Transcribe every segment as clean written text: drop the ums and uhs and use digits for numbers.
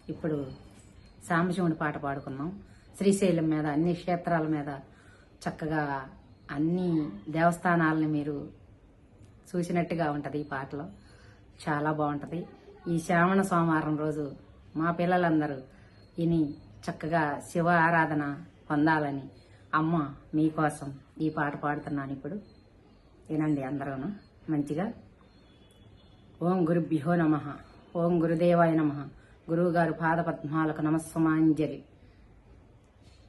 ఇప్పుడు సాంబశివుడి పాట పాడుకున్నాం. శ్రీశైలం మీద, అన్ని క్షేత్రాల మీద చక్కగా అన్ని దేవస్థానాలని మీరు చూసినట్టుగా ఉంటుంది ఈ పాటలో. చాలా బాగుంటుంది. ఈ శ్రావణ సోమవారం రోజు మా పిల్లలందరూ విని చక్కగా శివ ఆరాధన పొందాలని అమ్మ మీకోసం ఈ పాట పాడుతున్నాను. ఇప్పుడు వినండి అందరూను మంచిగా. ఓం గురుభ్యో నమః. ఓం గురుదేవాయ నమః. గురువుగారు పాదపద్మాలకు నమస్సుమాంజలి.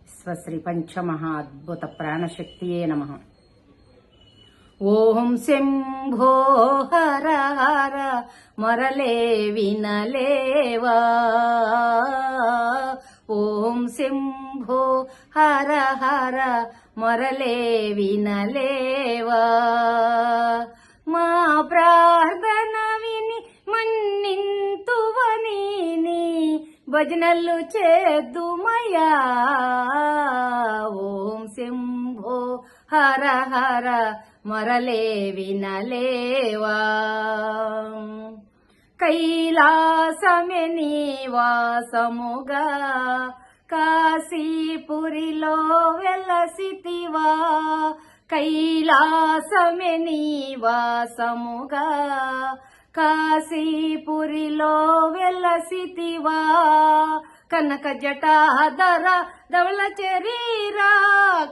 విశ్వశ్రీ పంచమహా అద్భుత ప్రాణశక్తియే నమః. ఓం శంభో హర హర మరలే వినలేవా. ఓం శంభో హర హర మరలే వినలేవా. మా ప్రార్థన విని మన్నింతువని భజనలు చేద్దుమయా. ఓం శంభో హర హర మరలే వినలేవా. కైలాసమే నివాసముగా కాశీపురిలో వెలసితివా. కైలాసమే నివాసముగా కాశీపురిలో వెలసితివా. కనక జటాధర ధవళ చరీరా,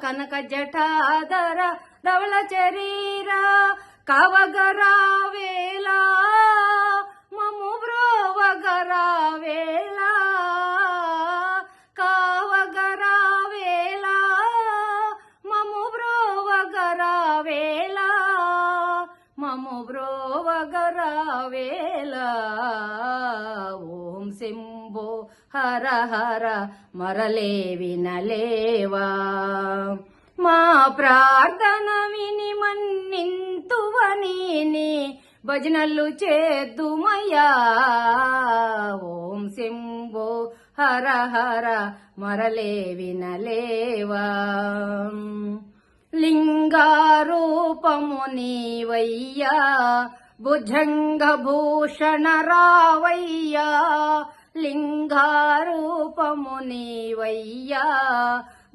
కనక జటాధర ధవళ చరీరా. కవగరావేలా మము బ్రోవగరావేలా. కావగరావేలా మము బ్రోవగరావేలా. మము బ్రోవగరావేలా. ఓం శంభో హర హర మరలే వినలేవా. మా ప్రార్థన విని మన్నింతువని భజనలు చేద్దుమయ్యా. ఓం శంభో హర హర మరలే వినలేవా. లింగారూపము నీవయ్యా, భుజంగ భూషణ రావయ్యా. లింగారూపము నీవయ్యా,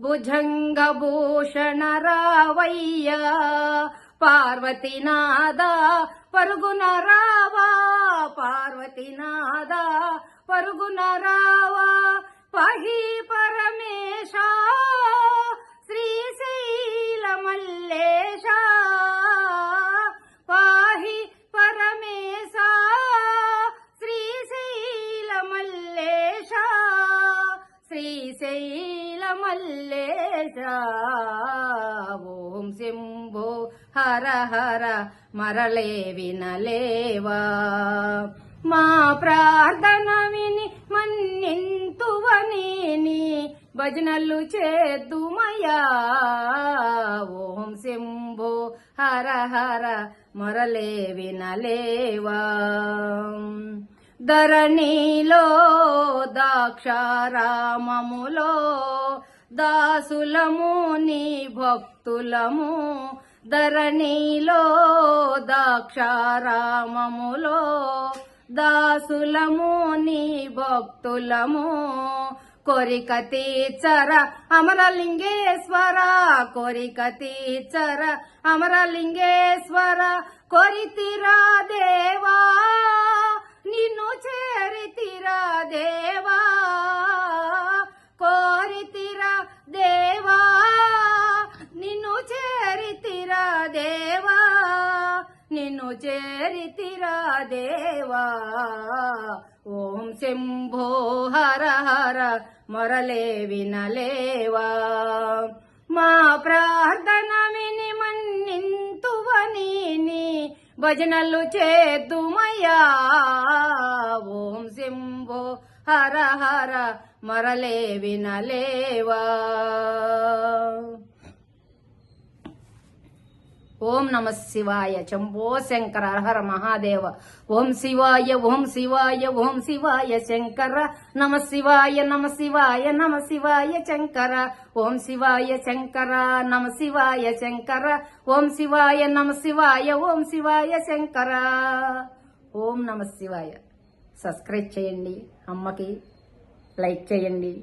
భుజంగ భూషణ రావయ్యా. పార్వతీనాథ పరుగున రావా, పార్వతీనాథ పరుగున రావా. పాహి పరమేశ శ్రీశైల మల్లేశ. పాహి పరమేశ శ్రీశైల మల్లేశ. శ్రీశైల మల్లేశ. ఓం శంభో హర హర మరలే వినలేవా. మా ప్రార్థన విని మన్నింతువని భజనలు చేద్దుమయ్యా. ఓం శంభో హర హర మరలే వినలేవా. ధరణిలో దాక్షారామములో దాసులము నీ భక్తులము. ధరణిలో దాక్షారామములో దాసులము నీ భక్తులము. కోరిక తీర్చర అమరలింగేశ్వర, కోరిక తీర్చర అమరలింగేశ్వర. కోరితిరా దేవా నిన్ను చేరితిరా దేవా. కోరితిరా దేవా నిన్ను చేరితిరా దేవా. నిన్ను చేరితిరా దేవా. ఓం శంభో హర హర మరలే వినలేవా. మా ప్రార్థన విని మన్నింతువని భజనలు చేద్దుమయ్యా. ఓం శంభో హర హర మరలే వినలేవా. ఓం నమ శివాయ. శంభో శంకర హర మహాదేవ. ఓం శివాయ, ఓం శివాయ, ఓం శివాయ శంకర. నమ శివాయ, నమ శివాయ, నమ శివాయ శంకర. ఓం శివాయ శంకర, నమ శివాయ శంకర. ఓం శివాయ, నమ శివాయ, ఓం శివాయ శంకర. ఓం నమ శివాయ. సబ్స్క్రైబ్ చేయండి అమ్మకి. లైక్ చేయండి.